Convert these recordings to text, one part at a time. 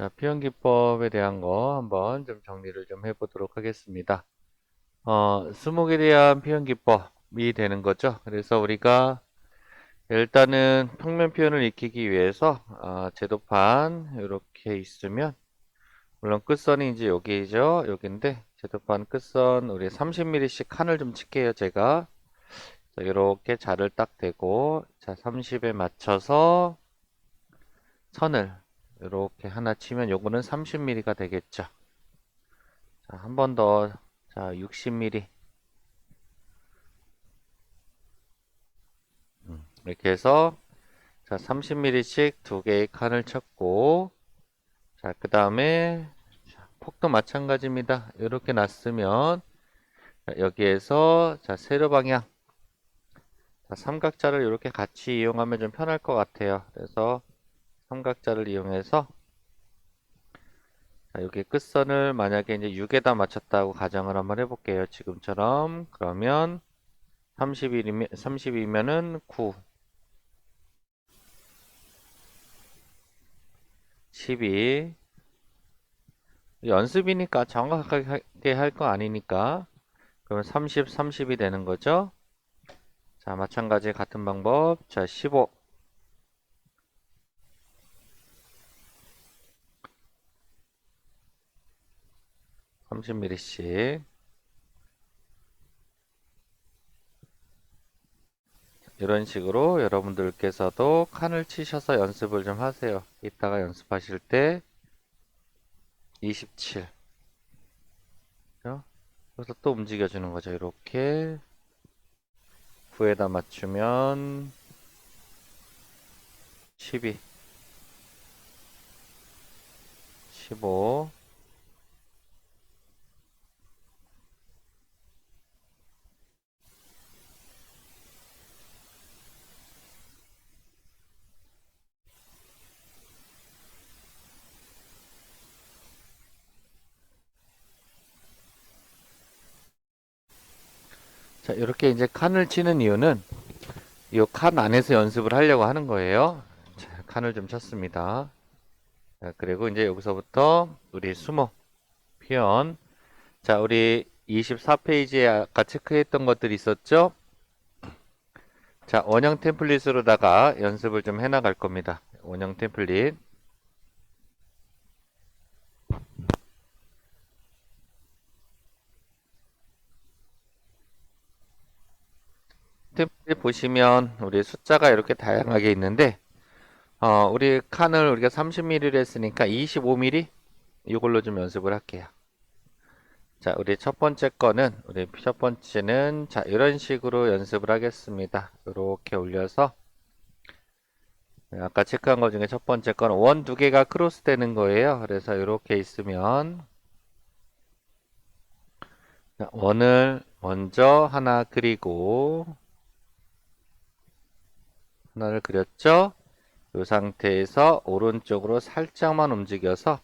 자, 표현기법에 대한 거 한번 좀 정리를 좀 해보도록 하겠습니다. 수목에 대한 표현기법이 되는 거죠. 그래서 우리가 일단은 평면 표현을 익히기 위해서 제도판 이렇게 있으면 물론 끝선이 이제 여기죠. 여기인데 제도판 끝선 우리 30mm씩 칸을 좀 칠게요. 제가 자, 이렇게 자를 딱 대고 자 30에 맞춰서 선을 이렇게 하나 치면 요거는 30mm가 되겠죠. 자, 한 번 더. 자, 60mm. 이렇게 해서 자, 30mm씩 두 개의 칸을 쳤고 자, 그 다음에 폭도 마찬가지입니다. 이렇게 놨으면 자, 여기에서 자, 세로 방향 자, 삼각자를 이렇게 같이 이용하면 좀 편할 것 같아요. 그래서 삼각자를 이용해서 자, 여기 끝선을 만약에 이제 6에다 맞췄다고 가정을 한번 해볼게요. 지금처럼. 그러면 30이면은 9, 12, 연습이니까 정확하게 할 거 아니니까. 그러면 30, 30이 되는 거죠. 자, 마찬가지 같은 방법. 자, 15, 30mm씩. 이런 식으로 여러분들께서도 칸을 치셔서 연습을 좀 하세요. 이따가 연습하실 때 27. 그래서 또 움직여주는 거죠. 이렇게 9에다 맞추면 12, 15. 자, 이렇게 이제 칸을 치는 이유는 이 칸 안에서 연습을 하려고 하는 거예요. 자, 칸을 좀 쳤습니다. 자, 그리고 이제 여기서부터 우리 수목 표현. 자, 우리 24페이지에 아까 체크했던 것들이 있었죠? 자, 원형 템플릿으로다가 연습을 좀 해나갈 겁니다. 원형 템플릿. 템플릿 보시면 우리 숫자가 이렇게 다양하게 있는데, 우리 칸을 우리가 30mm를 했으니까 25mm? 이걸로 좀 연습을 할게요. 자, 우리 첫 번째 거는, 우리 첫 번째는, 자, 이런 식으로 연습을 하겠습니다. 이렇게 올려서, 아까 체크한 것 중에 첫 번째 건 원 두 개가 크로스 되는 거예요. 그래서 이렇게 있으면, 자, 원을 먼저 하나 그리고, 하나를 그렸죠? 이 상태에서 오른쪽으로 살짝만 움직여서,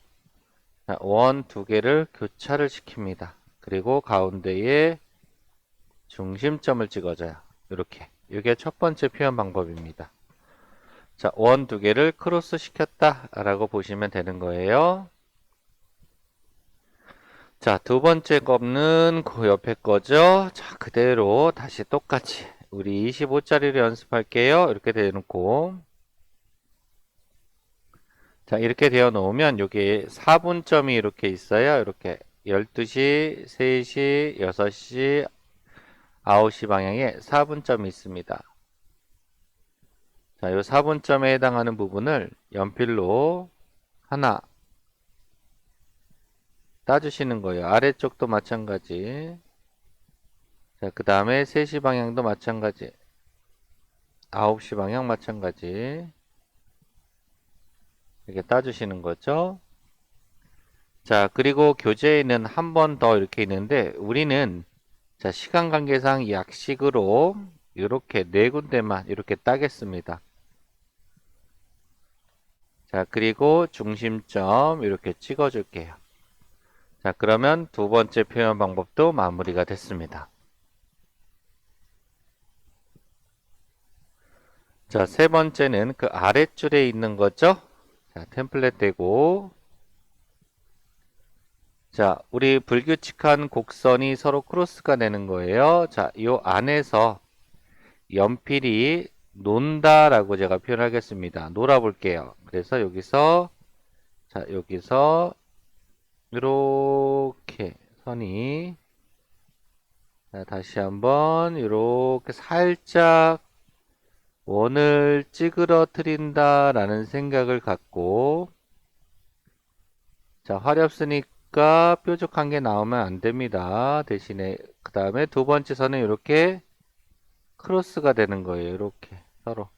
원 두 개를 교차를 시킵니다. 그리고 가운데에 중심점을 찍어줘요. 이렇게. 이게 첫 번째 표현 방법입니다. 자, 원 두 개를 크로스 시켰다 라고 보시면 되는 거예요. 자, 두 번째 거는 그 옆에 거죠. 자, 그대로 다시 똑같이 우리 25짜리를 연습할게요. 이렇게 대놓고 자, 이렇게 되어 놓으면 여기 4분점이 이렇게 있어요. 이렇게 12시, 3시, 6시, 9시 방향에 4분점이 있습니다. 자, 이 4분점에 해당하는 부분을 연필로 하나 따주시는 거예요. 아래쪽도 마찬가지. 자, 그 다음에 3시 방향도 마찬가지. 9시 방향 마찬가지. 이렇게 따주시는 거죠. 자, 그리고 교재에는 한 번 더 이렇게 있는데 우리는 자, 시간 관계상 약식으로 이렇게 네 군데만 이렇게 따겠습니다. 자, 그리고 중심점 이렇게 찍어줄게요. 자, 그러면 두 번째 표현 방법도 마무리가 됐습니다. 자, 세 번째는 그 아랫줄에 있는 거죠. 자, 템플릿 되고 자, 우리 불규칙한 곡선이 서로 크로스가 되는 거예요. 자, 요 안에서 연필이 논다라고 제가 표현하겠습니다. 놀아볼게요. 그래서 여기서, 자, 여기서 이렇게 선이, 자, 다시 한번 이렇게 살짝 원을 찌그러뜨린다라는 생각을 갖고, 자, 활이 없으니까 뾰족한 게 나오면 안 됩니다. 대신에 그 다음에 두 번째 선은 이렇게 크로스가 되는 거예요. 이렇게 서로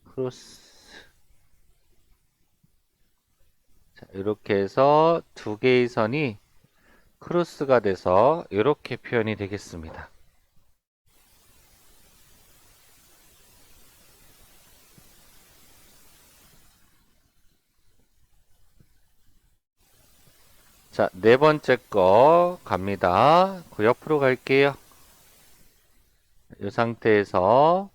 크로스. 자, 이렇게 해서 두 개의 선이 크로스가 돼서 이렇게 표현이 되겠습니다. 자, 네 번째 거 갑니다. 그 옆으로 갈게요. 이 상태에서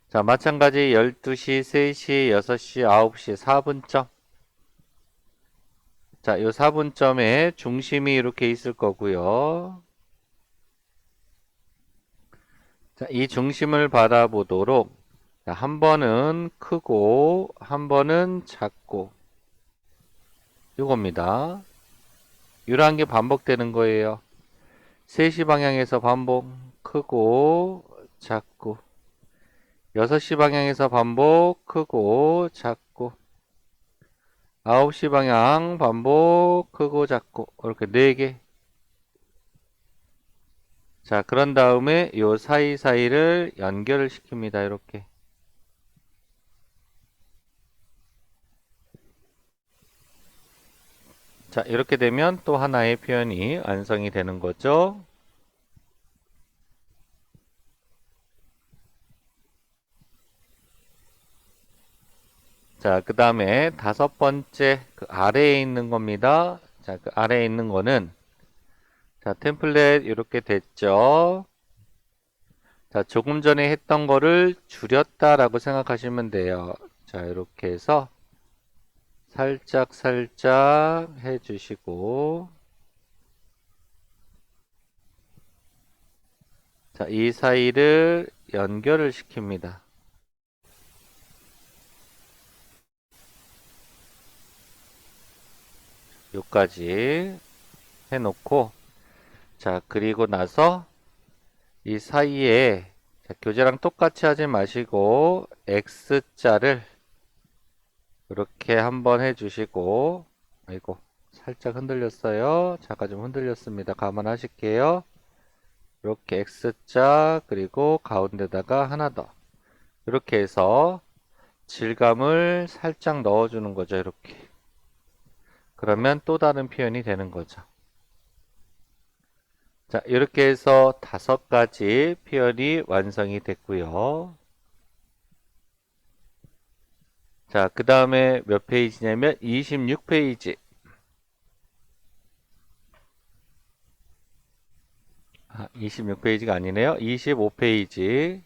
자, 마찬가지 12시, 3시, 6시, 9시 4분점. 자, 이 4분점에 중심이 이렇게 있을 거고요. 자, 이 중심을 바라보도록 자, 한 번은 크고 한 번은 작고 이겁니다. 이러한 게 반복되는 거예요. 3시 방향에서 반복 크고 작고 6시 방향에서 반복 크고 작고 9시 방향 반복 크고 작고 이렇게 4개. 자, 그런 다음에 요 사이사이를 연결을 시킵니다. 이렇게. 자, 이렇게 되면 또 하나의 표현이 완성이 되는 거죠. 자, 그 다음에 다섯 번째 그 아래에 있는 겁니다. 자, 그 아래에 있는 거는 자, 템플릿 이렇게 됐죠. 자, 조금 전에 했던 거를 줄였다라고 생각하시면 돼요. 자, 이렇게 해서 살짝 살짝 해주시고 자, 이 사이를 연결을 시킵니다. 요까지 해놓고 자, 그리고 나서 이 사이에 자, 교재랑 똑같이 하지 마시고 X자를 이렇게 한번 해주시고 아이고 살짝 흔들렸어요. 잠깐 좀 흔들렸습니다. 감안하실게요. 이렇게 X자 그리고 가운데다가 하나 더 이렇게 해서 질감을 살짝 넣어주는 거죠. 이렇게 그러면 또 다른 표현이 되는 거죠. 자, 이렇게 해서 다섯 가지 표현이 완성이 됐고요. 자, 그 다음에 몇 페이지냐면 26페이지. 26페이지가 아니네요. 25페이지.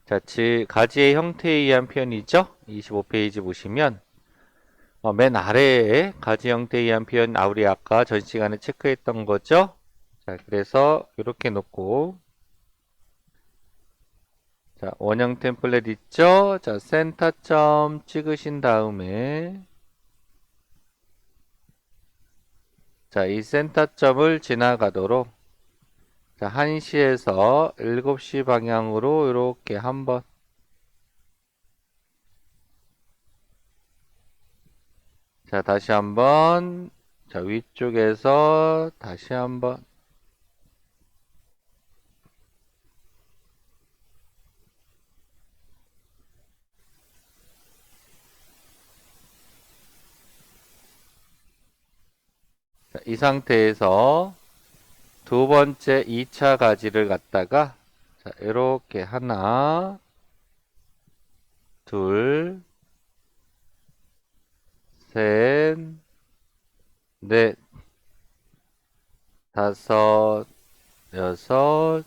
자, 가지의 형태에 의한 표현이죠. 25페이지 보시면 맨 아래에 가지 형태에 의한 표현 우리 아까 전 시간에 체크했던 거죠. 자, 그래서 이렇게 놓고 자, 원형 템플릿 있죠? 자, 센터점 찍으신 다음에 자, 이 센터점을 지나가도록 자, 1시에서 7시 방향으로 이렇게 한번 자, 다시 한번 자, 위쪽에서 다시 한번 자, 이 상태에서 두 번째 2차 가지를 갖다가 자, 이렇게 하나, 둘, 셋, 넷, 다섯, 여섯,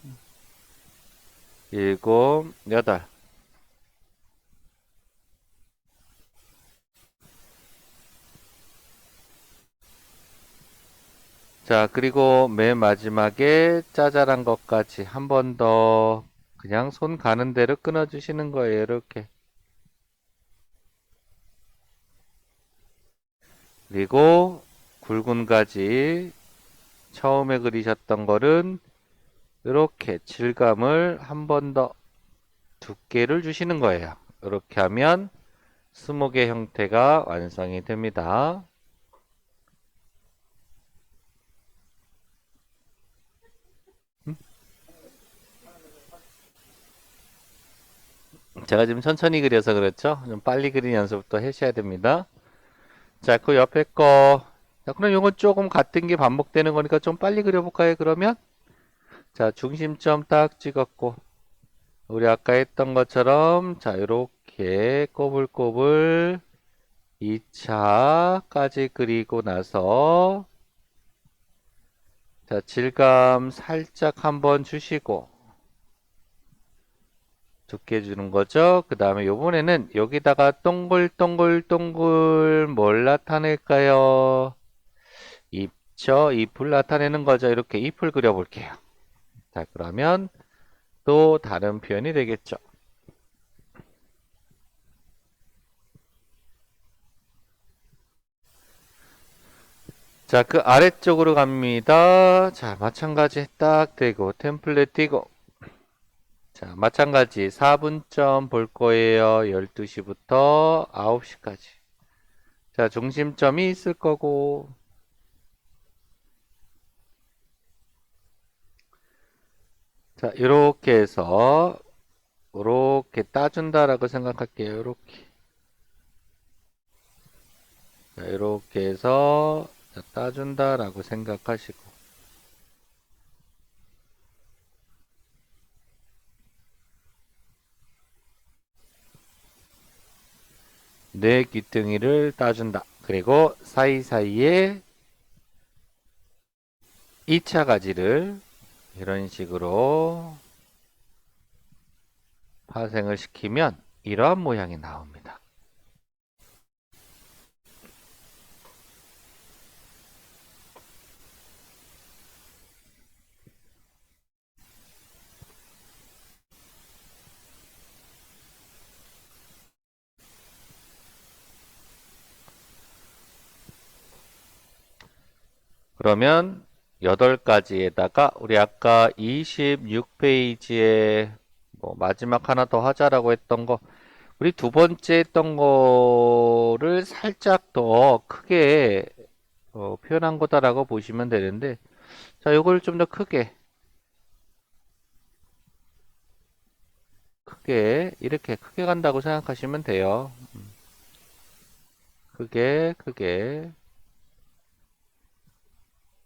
일곱, 여덟. 자, 그리고 맨 마지막에 짜잘한 것까지 한 번 더 그냥 손 가는 대로 끊어주시는 거예요. 이렇게. 그리고 굵은 가지 처음에 그리셨던 거는 이렇게 질감을 한 번 더 두께를 주시는 거예요. 이렇게 하면 스모의 형태가 완성이 됩니다. 제가 지금 천천히 그려서 그렇죠? 좀 빨리 그리는 연습부터 하셔야 됩니다. 자, 그 옆에 거. 자, 그럼 이건 조금 같은 게 반복되는 거니까 좀 빨리 그려볼까요, 그러면? 자, 중심점 딱 찍었고, 우리 아까 했던 것처럼, 자, 이렇게 꼬불꼬불 2차까지 그리고 나서, 자, 질감 살짝 한번 주시고, 두께 주는 거죠. 그 다음에 요번에는 여기다가 동글동글동글 뭘 나타낼까요? 잎죠. 잎을 나타내는 거죠. 이렇게 잎을 그려볼게요. 자, 그러면 또 다른 표현이 되겠죠. 자, 그 아래쪽으로 갑니다. 자, 마찬가지 딱 되고 템플릿 띄고 자, 마찬가지 4분점 볼 거예요. 12시부터 9시까지. 자, 중심점이 있을 거고 자, 이렇게 해서 이렇게 따준다라고 생각할게요. 이렇게. 자, 이렇게 해서 자, 따준다라고 생각하시고 내 귀퉁이를 따준다. 그리고 사이사이에 2차 가지를 이런 식으로 파생을 시키면 이러한 모양이 나옵니다. 그러면 8가지에다가 우리 아까 26페이지에 뭐 마지막 하나 더 하자라고 했던 거 우리 두 번째 했던 거를 살짝 더 크게 표현한 거다라고 보시면 되는데 자, 요걸 좀 더 크게 이렇게 크게 간다고 생각하시면 돼요. 크게.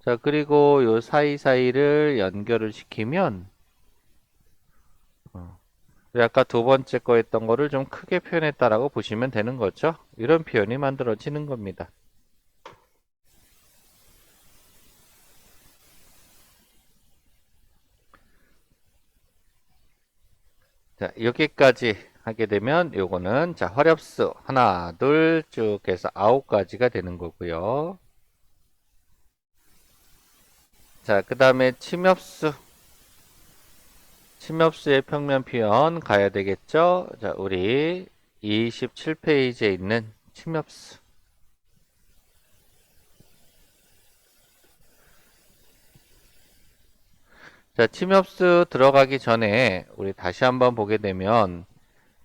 자, 그리고 요 사이사이를 연결을 시키면 어, 우리 아까 두 번째 거 했던 거를 좀 크게 표현했다라고 보시면 되는 거죠. 이런 표현이 만들어지는 겁니다. 자, 여기까지 하게 되면 요거는 자, 화렵수 하나, 둘 쭉 해서 9가지가 되는 거고요. 자, 그 다음에 침엽수의 평면 표현 가야 되겠죠? 자, 우리 27페이지에 있는 침엽수. 자, 침엽수 들어가기 전에 우리 다시 한번 보게 되면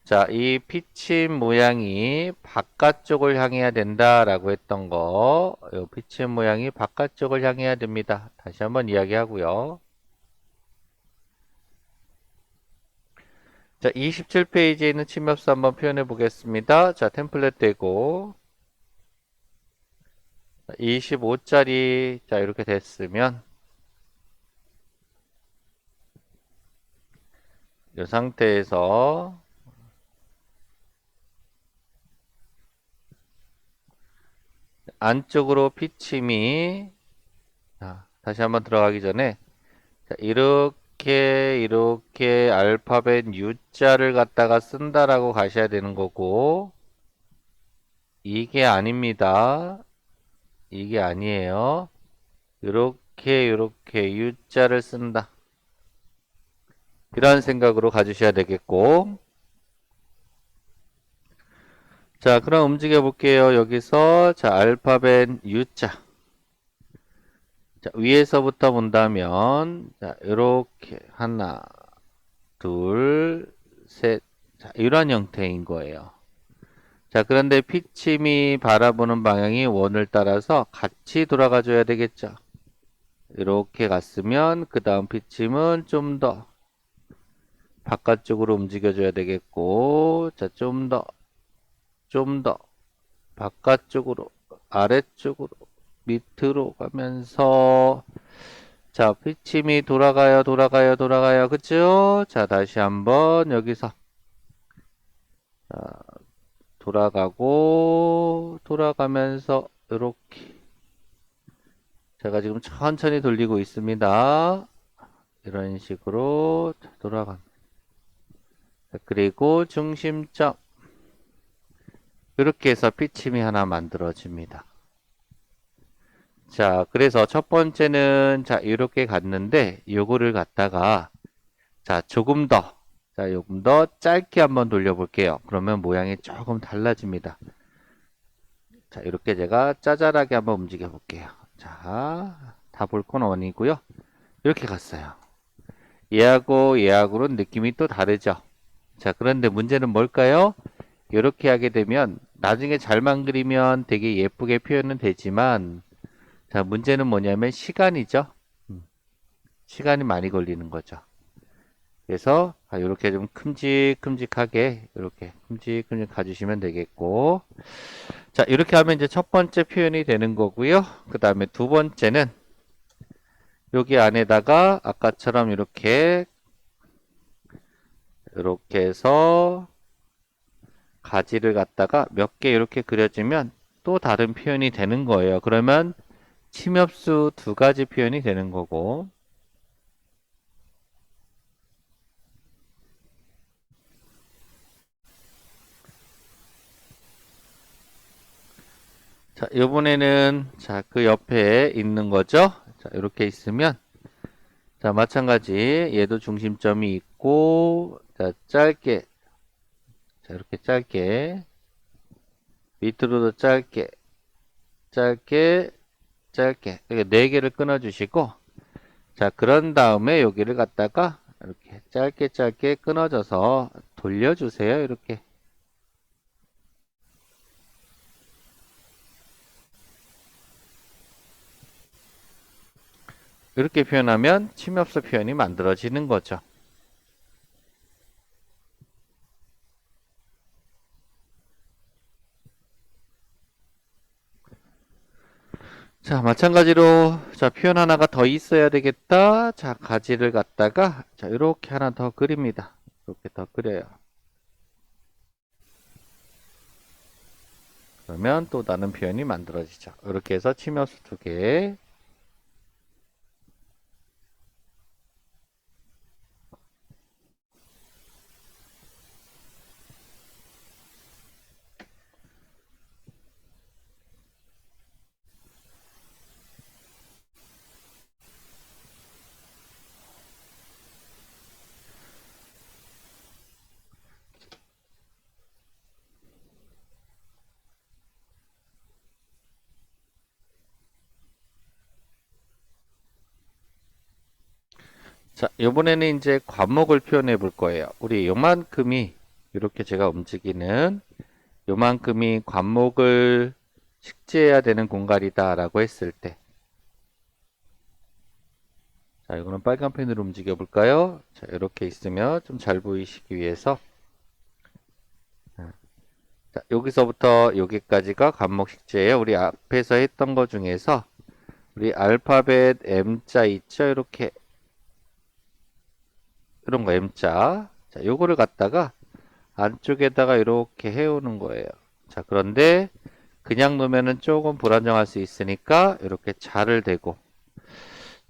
자, 이 피침 모양이 바깥쪽을 향해야 된다라고 했던 거, 이 피침 모양이 바깥쪽을 향해야 됩니다. 다시 한번 이야기하고요. 자, 27페이지에 있는 침엽수 한번 표현해 보겠습니다. 자, 템플릿 되고 25짜리 자, 이렇게 됐으면 이 상태에서 안쪽으로 피침이 자, 다시 한번 들어가기 전에 자, 이렇게 알파벳 U자를 갖다가 쓴다라고 가셔야 되는 거고 이게 아닙니다. 이게 아니에요. 요렇게 U자를 쓴다. 이런 생각으로 가주셔야 되겠고. 자, 그럼 움직여 볼게요. 여기서, 자, 알파벳 U자. 자, 위에서부터 본다면, 자, 요렇게, 하나, 둘, 셋. 자, 이런 형태인 거예요. 자, 그런데 피침이 바라보는 방향이 원을 따라서 같이 돌아가 줘야 되겠죠. 이렇게 갔으면, 그 다음 피침은 좀 더 바깥쪽으로 움직여 줘야 되겠고, 자, 좀 더, 바깥쪽으로, 아래쪽으로, 밑으로 가면서, 자, 피침이 돌아가요. 그쵸? 자, 다시 한번 여기서, 자, 돌아가면서, 이렇게. 제가 지금 천천히 돌리고 있습니다. 이런 식으로 돌아갑니다. 그리고 중심점. 이렇게 해서 피침이 하나 만들어집니다. 자, 그래서 첫 번째는, 자, 이렇게 갔는데, 요거를 갖다가, 자, 조금 더 짧게 한번 돌려볼게요. 그러면 모양이 조금 달라집니다. 자, 이렇게 제가 짜잘하게 한번 움직여 볼게요. 자, 다 볼건 원이고요. 이렇게 갔어요. 얘하고는 느낌이 또 다르죠. 자, 그런데 문제는 뭘까요? 이렇게 하게 되면, 나중에 잘만 그리면 되게 예쁘게 표현은 되지만, 자, 문제는 뭐냐면 시간이죠. 시간이 많이 걸리는 거죠. 그래서 이렇게 좀 큼직큼직하게 이렇게 큼직큼직 가주시면 되겠고, 자, 이렇게 하면 이제 첫 번째 표현이 되는 거고요. 그 다음에 두 번째는 여기 안에다가 아까처럼 이렇게 해서 가지를 갖다가 몇 개 이렇게 그려주면 또 다른 표현이 되는 거예요. 그러면 침엽수 두 가지 표현이 되는 거고, 자, 이번에는 자, 그 옆에 있는 거죠. 자, 이렇게 있으면 자, 마찬가지 얘도 중심점이 있고, 자, 짧게, 자, 이렇게 짧게, 밑으로도 짧게 이렇게 네 개를 끊어 주시고, 자, 그런 다음에 여기를 갖다가 이렇게 짧게 끊어져서 돌려주세요. 이렇게. 이렇게 표현하면 침엽수 표현이 만들어지는 거죠. 자, 마찬가지로, 자, 표현 하나가 더 있어야 되겠다. 자, 가지를 갖다가, 자, 이렇게 하나 더 그립니다. 이렇게 더 그려요. 그러면 또 다른 표현이 만들어지죠. 이렇게 해서 침엽수 두 개. 자, 이번에는 이제 과목을 표현해 볼 거예요. 우리 요만큼이, 이렇게 제가 움직이는 요만큼이 과목을 식재해야 되는 공간이다라고 했을 때, 자, 이거는 빨간 펜으로 움직여 볼까요? 자, 이렇게 있으면 좀 잘 보이시기 위해서, 자, 여기서부터 여기까지가 과목 식재예요. 우리 앞에서 했던 것 중에서, 우리 알파벳 M자 있죠? 이렇게, 이런 거 M자. 자, 요거를 갖다가 안쪽에다가 이렇게 해오는 거예요. 자, 그런데 그냥 놓으면은 조금 불안정할 수 있으니까 이렇게 자를 대고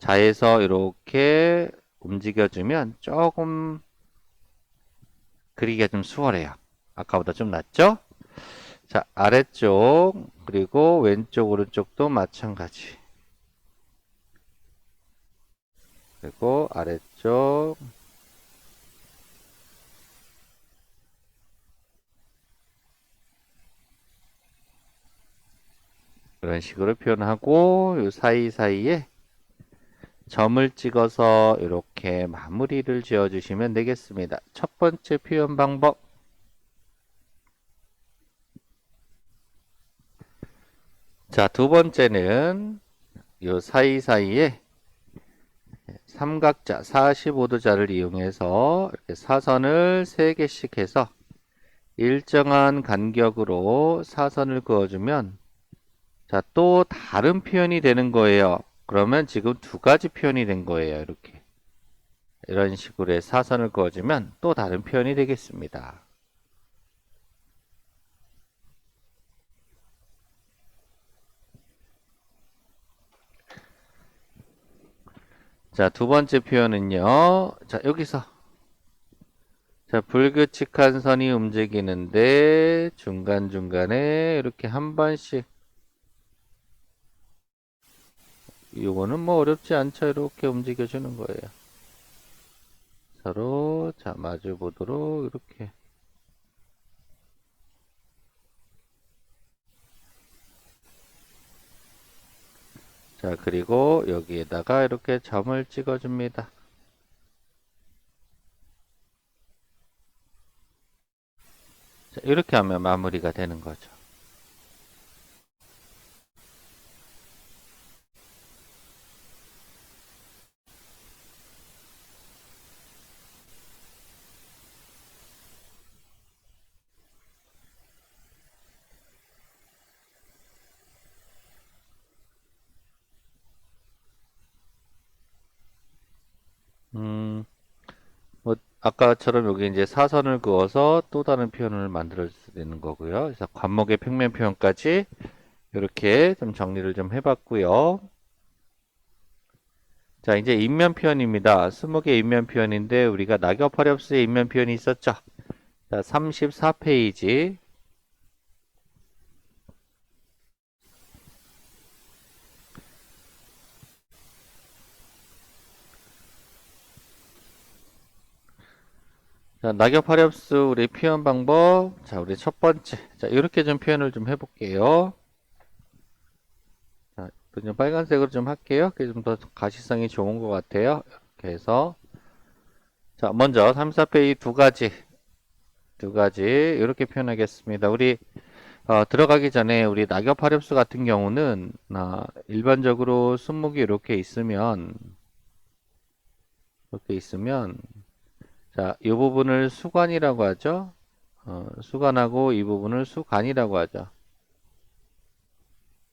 자에서 이렇게 움직여주면 조금 그리기가 좀 수월해요. 아까보다 좀 낫죠? 자, 아래쪽 그리고 왼쪽 오른쪽도 마찬가지. 그리고 아래쪽 이런 식으로 표현하고 요 사이사이에 점을 찍어서 이렇게 마무리를 지어 주시면 되겠습니다. 첫 번째 표현 방법. 자, 두 번째는 요 사이사이에 삼각자 45도자를 이용해서 이렇게 사선을 3개씩 해서 일정한 간격으로 사선을 그어주면 자, 또 다른 표현이 되는 거예요. 그러면 지금 두 가지 표현이 된 거예요. 이렇게. 이런 식으로 사선을 그어주면 또 다른 표현이 되겠습니다. 자, 두 번째 표현은요. 자, 여기서. 자, 불규칙한 선이 움직이는데 중간중간에 이렇게 한 번씩. 이거는 뭐 어렵지 않죠. 이렇게 움직여주는 거예요. 서로, 자, 마주 보도록 이렇게. 자, 그리고 여기에다가 이렇게 점을 찍어줍니다. 자, 이렇게 하면 마무리가 되는 거죠. 뭐, 아까처럼 여기 이제 사선을 그어서 또 다른 표현을 만들어 주는 거고요. 그래서 관목의 평면 표현까지 이렇게 좀 정리를 좀 해봤고요. 자, 이제 인면 표현입니다. 20개 인면 표현인데 우리가 낙엽 화렵수의 인면 표현이 있었죠. 자, 34페이지. 자, 낙엽 화렵수 우리 표현 방법. 자, 우리 첫 번째. 자, 이렇게 좀 표현을 좀 해볼게요. 자, 좀 빨간색으로 좀 할게요. 그게 좀 더 가시성이 좋은 것 같아요. 이렇게 해서. 자, 먼저 34페이지 두 가지 이렇게 표현하겠습니다. 우리 들어가기 전에 우리 낙엽 화렵수 같은 경우는 일반적으로 순목이 이렇게 있으면 자, 이 부분을 수관이라고 하죠. 수관하고 이 부분을 수간이라고 하죠.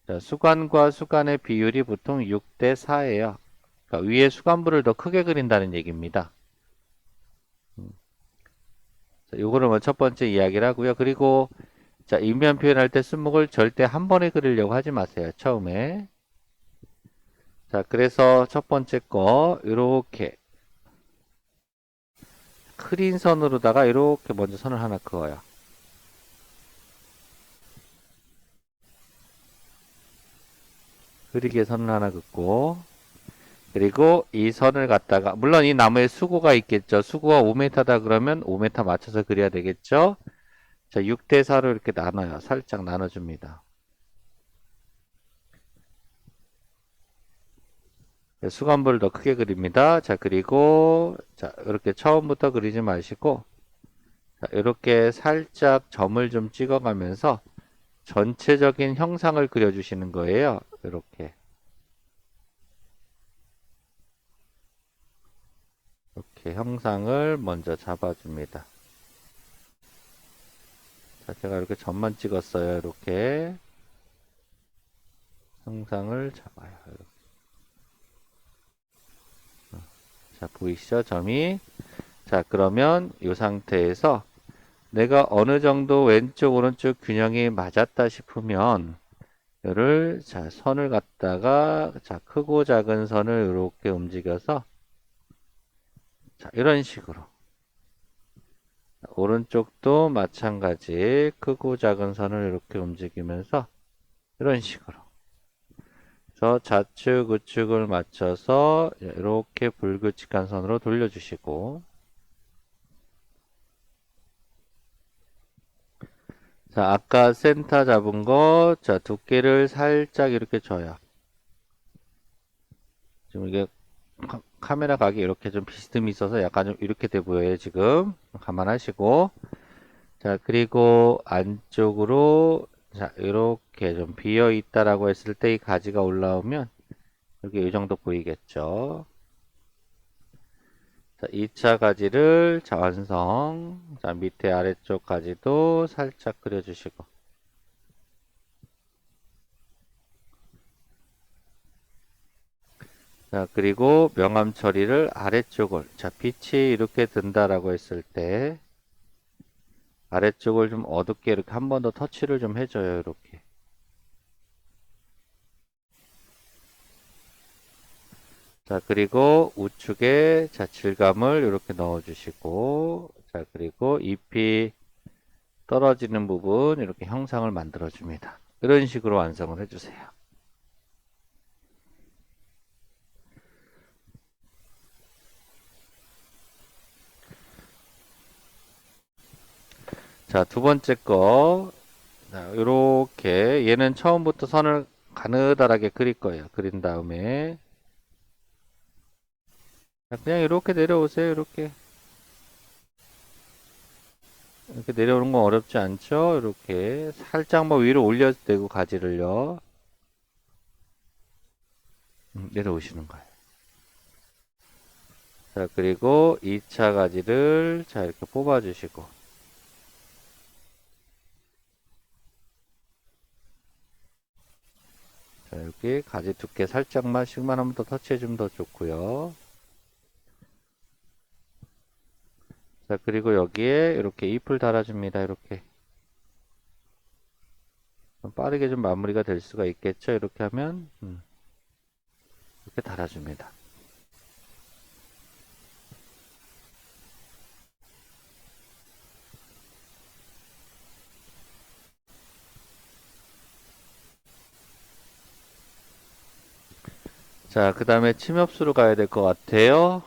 자, 수관과 수간의 비율이 보통 6대 4예요. 그러니까 위에 수관부를 더 크게 그린다는 얘기입니다. 자, 요거를 첫 번째 이야기를 하고요. 그리고 자, 인면 표현할 때 순목을 절대 한 번에 그리려고 하지 마세요. 처음에. 자, 그래서 첫 번째 거 이렇게 크린 선으로다가 이렇게 먼저 선을 하나 그어요. 흐리게 선을 하나 긋고 그리고 이 선을 갖다가 물론 이 나무에 수고가 있겠죠. 수고가 5m다 그러면 5m 맞춰서 그려야 되겠죠. 자, 6대 4로 이렇게 나눠요. 살짝 나눠줍니다. 수간부를 더 크게 그립니다. 자, 그리고 자, 이렇게 처음부터 그리지 마시고 자, 이렇게 살짝 점을 좀 찍어가면서 전체적인 형상을 그려주시는 거예요. 이렇게 형상을 먼저 잡아줍니다. 자, 제가 이렇게 점만 찍었어요. 이렇게 형상을 잡아요. 이렇게. 자, 보이시죠? 점이. 자, 그러면 이 상태에서 내가 어느 정도 왼쪽, 오른쪽 균형이 맞았다 싶으면 이를 자, 선을 갖다가 자, 크고 작은 선을 이렇게 움직여서 자, 이런 식으로 오른쪽도 마찬가지 크고 작은 선을 이렇게 움직이면서 이런 식으로 그래서 좌측, 우측을 맞춰서 이렇게 불규칙한 선으로 돌려주시고, 자, 아까 센터 잡은 거, 자, 두께를 살짝 이렇게 줘요. 지금 이게 카메라 각이 이렇게 좀 비스듬히 있어서 약간 좀 이렇게 돼 보여요, 지금. 감안하시고. 자, 그리고 안쪽으로, 자, 이렇게 좀 비어 있다라고 했을 때 이 가지가 올라오면, 여기 이 정도 보이겠죠? 자, 2차 가지를, 자, 완성. 자, 밑에 아래쪽 가지도 살짝 그려주시고. 자, 그리고 명암 처리를 아래쪽을, 자, 빛이 이렇게 든다라고 했을 때, 아래쪽을 좀 어둡게 이렇게 한 번 더 터치를 좀 해줘요, 이렇게. 자, 그리고 우측에, 자, 질감을 이렇게 넣어주시고, 자, 그리고 잎이 떨어지는 부분, 이렇게 형상을 만들어줍니다. 이런 식으로 완성을 해주세요. 자, 두 번째 거, 자, 요렇게, 얘는 처음부터 선을 가느다랗게 그릴 거예요. 그린 다음에, 자, 그냥 이렇게 내려오세요, 이렇게. 이렇게 내려오는 건 어렵지 않죠? 이렇게 살짝 뭐 위로 올려대고 가지를요. 내려오시는 거예요. 자, 그리고 2차 가지를 자, 이렇게 뽑아주시고. 자, 여기 가지 두께 살짝만씩만 한번 더 터치해주면 더 좋고요. 자, 그리고 여기에 이렇게 잎을 달아줍니다. 이렇게. 빠르게 좀 마무리가 될 수가 있겠죠? 이렇게 하면, 이렇게 달아줍니다. 자, 그 다음에 침엽수로 가야 될 것 같아요.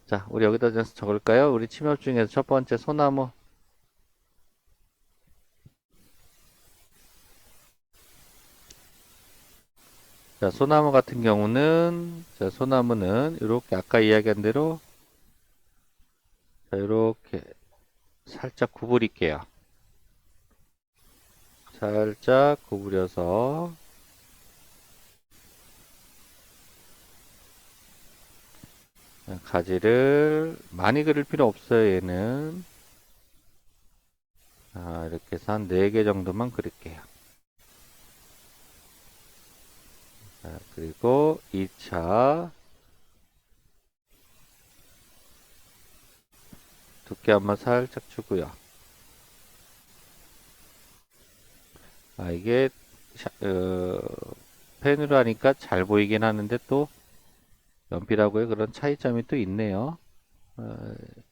자, 우리 여기다 좀 적을까요? 우리 침엽 중에서 첫 번째 소나무. 자, 소나무 같은 경우는, 자, 소나무는 이렇게 아까 이야기한 대로, 자, 이렇게 살짝 구부릴게요. 살짝 구부려서, 가지를 많이 그릴 필요 없어요, 얘는. 자, 이렇게 해서 한 4개 정도만 그릴게요. 자, 그리고 2차 두께 한번 살짝 주고요. 아, 이게, 펜으로 하니까 잘 보이긴 하는데 또 연필하고의 그런 차이점이 또 있네요.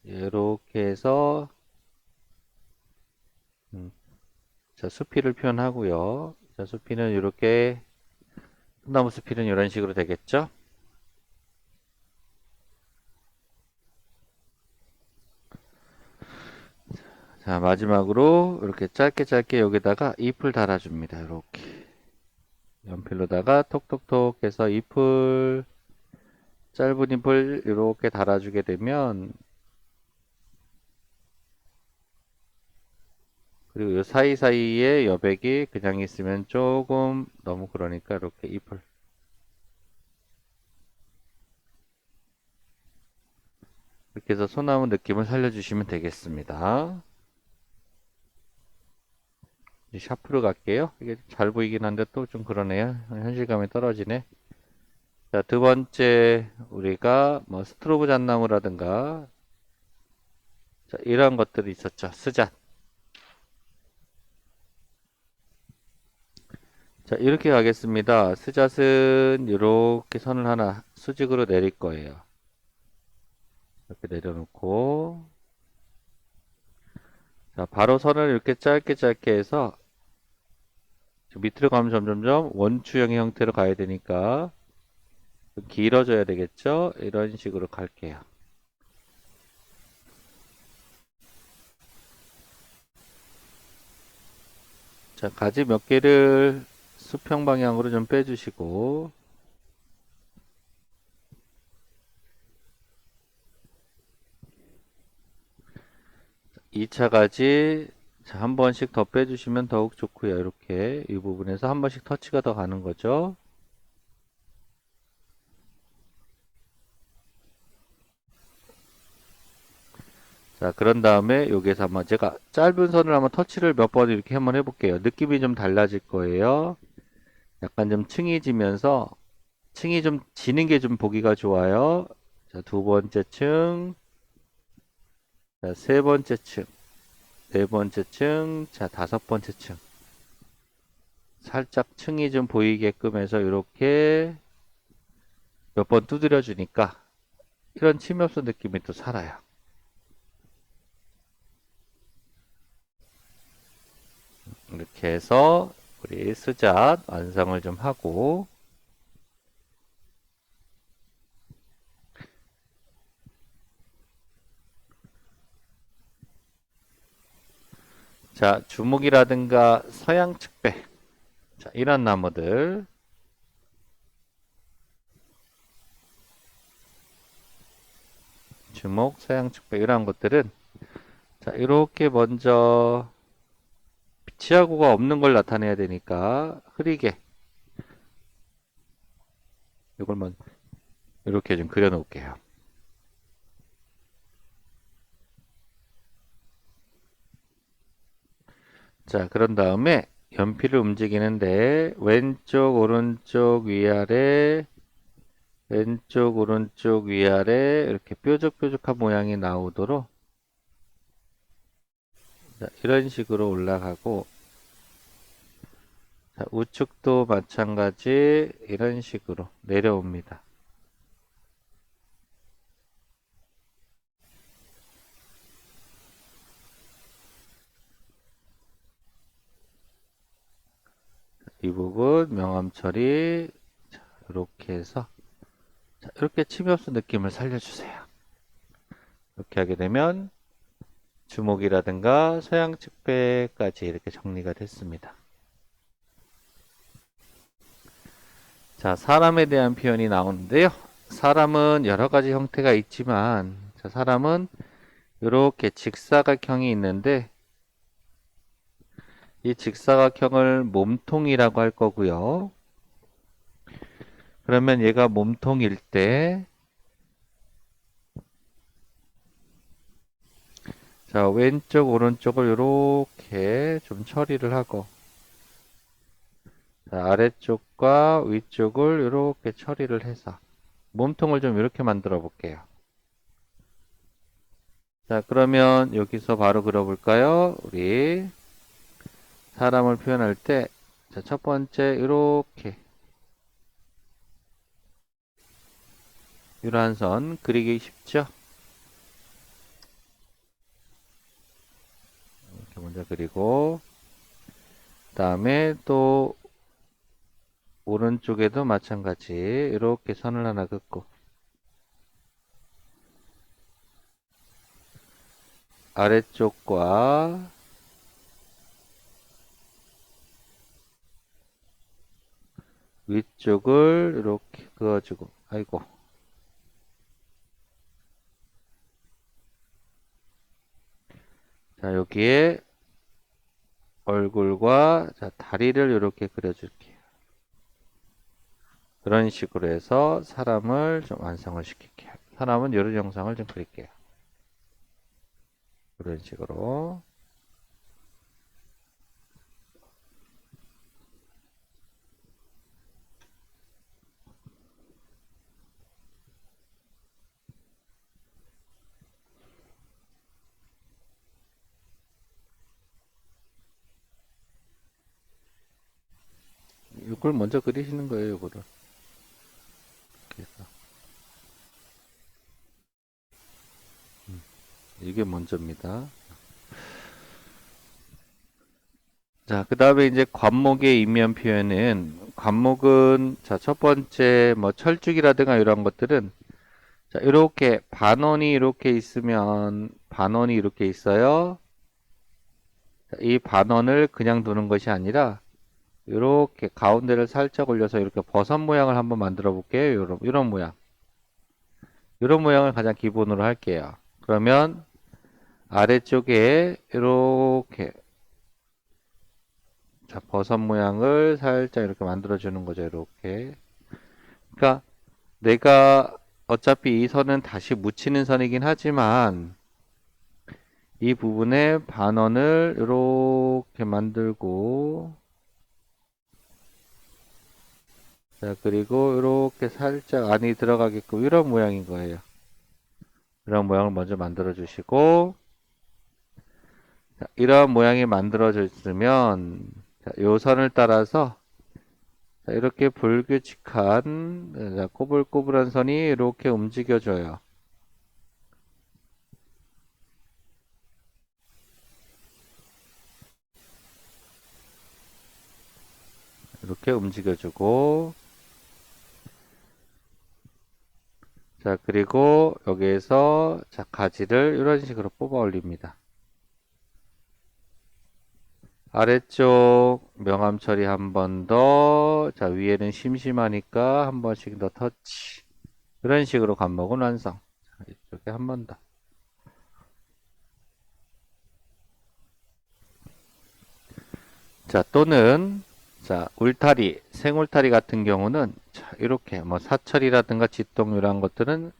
이렇게 해서, 음, 자, 수피를 표현하고요. 자, 수피는 이렇게, 소나무 수피는 이런 식으로 되겠죠? 자, 마지막으로 이렇게 짧게 짧게 여기다가 잎을 달아줍니다. 이렇게. 연필로다가 톡톡톡 해서 잎을, 짧은 잎을 이렇게 달아주게 되면, 그리고 이 사이사이에 여백이 그냥 있으면 조금 너무 그러니까 이렇게 잎을. 이렇게 해서 소나무 느낌을 살려주시면 되겠습니다. 이제 샤프로 갈게요. 이게 잘 보이긴 한데 또 좀 그러네요. 현실감이 떨어지네. 자, 두 번째, 우리가 뭐 스트로브 잣나무라든가, 자, 이런 것들이 있었죠. 스잣. 자, 이렇게 가겠습니다. 스잣은 이렇게 선을 하나 수직으로 내릴 거예요. 이렇게 내려놓고, 자, 바로 선을 이렇게 짧게 짧게 해서, 밑으로 가면 점점점 원추형의 형태로 가야 되니까 길어져야 되겠죠? 이런 식으로 갈게요. 자, 가지 몇 개를 수평 방향으로 좀 빼주시고 2차 가지 자, 한 번씩 더 빼주시면 더욱 좋고요. 이렇게 이 부분에서 한 번씩 터치가 더 가는 거죠. 자, 그런 다음에 여기에서 한번 제가 짧은 선을 한번 터치를 몇 번 이렇게 한번 해볼게요. 느낌이 좀 달라질 거예요. 약간 좀 층이 지면서 층이 좀 지는 게 좀 보기가 좋아요. 자, 두 번째 층, 자, 세 번째 층, 네 번째 층, 자, 다섯 번째 층. 살짝 층이 좀 보이게끔 해서 이렇게 몇 번 두드려 주니까 이런 침엽수 느낌이 또 살아요. 이렇게 해서 우리 스잣 완성을 좀 하고 자, 주목이라든가 서양 측배 자, 이런 나무들 주목, 서양 측배 이런 것들은 자, 이렇게 먼저 지하구가 없는 걸 나타내야 되니까 흐리게 이걸 먼저 이렇게 좀 그려 놓을게요. 자, 그런 다음에 연필을 움직이는데 왼쪽, 오른쪽, 위아래 왼쪽, 오른쪽, 위아래 이렇게 뾰족뾰족한 모양이 나오도록 자, 이런 식으로 올라가고 자, 우측도 마찬가지 이런 식으로 내려옵니다. 이 부분 명암 처리 자, 이렇게 해서 자, 이렇게 침엽수 느낌을 살려주세요. 이렇게 하게 되면 주목이라든가 서양 측배까지 이렇게 정리가 됐습니다. 자, 사람에 대한 표현이 나오는데요. 사람은 여러 가지 형태가 있지만 자, 사람은 이렇게 직사각형이 있는데 이 직사각형을 몸통이라고 할 거고요. 그러면 얘가 몸통일 때 자, 왼쪽 오른쪽을 이렇게 좀 처리를 하고 자, 아래쪽과 위쪽을 이렇게 처리를 해서 몸통을 좀 이렇게 만들어 볼게요. 자, 그러면 여기서 바로 그려볼까요? 우리 사람을 표현할 때, 자, 첫 번째, 이렇게, 유란선 그리기 쉽죠? 이렇게 먼저 그리고, 그 다음에 또, 오른쪽에도 마찬가지, 이렇게 선을 하나 긋고, 아래쪽과, 위쪽을 이렇게 그어주고, 아이고, 자, 여기에 얼굴과 자, 다리를 이렇게 그려줄게요. 그런 식으로 해서 사람을 좀 완성을 시킬게요. 사람은 이런 영상을 좀 그릴게요. 이런 식으로. 이걸 먼저 그리시는 거예요, 이거를. 이렇게 해서. 이게 먼저입니다. 자, 그 다음에 이제 관목의 인면 표현은, 관목은, 자, 첫 번째, 뭐, 철쭉이라든가 이런 것들은, 자, 이렇게, 반원이 이렇게 있으면, 반원이 이렇게 있어요. 자, 이 반원을 그냥 두는 것이 아니라, 이렇게 가운데를 살짝 올려서 이렇게 버섯 모양을 한번 만들어 볼게요. 이런 모양. 이런 모양을 가장 기본으로 할게요. 그러면, 아래쪽에, 이렇게, 자, 버섯 모양을 살짝 이렇게 만들어 주는 거죠. 이렇게. 그러니까 내가 어차피 이 선은 다시 묻히는 선이긴 하지만 이 부분에 반원을 이렇게 만들고, 자, 그리고 이렇게 살짝 안이 들어가게끔 이런 모양인 거예요. 이런 모양을 먼저 만들어 주시고, 자, 이런 모양이 만들어졌으면, 자, 요 선을 따라서, 자, 이렇게 불규칙한, 자, 꼬불꼬불한 선이 이렇게 움직여줘요. 이렇게 움직여주고, 자, 그리고 여기에서, 자, 가지를 이런 식으로 뽑아 올립니다. 아래쪽 명암 처리 한 번 더. 자, 위에는 심심하니까 한 번씩 더 터치. 이런 식으로 간목은 완성. 자, 이쪽에 한 번 더. 자, 또는, 자, 울타리, 생울타리 같은 경우는, 자, 이렇게 뭐 사철이라든가 짓동 이런 것들은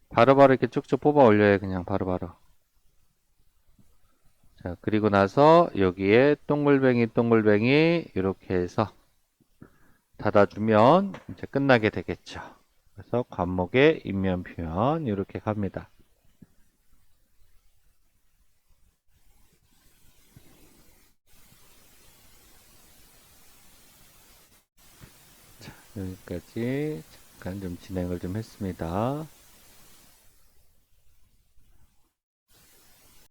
바로바로 이렇게 쭉쭉 뽑아 올려요. 그냥 바로바로. 자, 그리고 나서 여기에 동글뱅이, 동글뱅이 이렇게 해서 닫아주면 이제 끝나게 되겠죠. 그래서 관목의 인면 표현 이렇게 갑니다. 여기까지 잠깐 좀 진행을 좀 했습니다.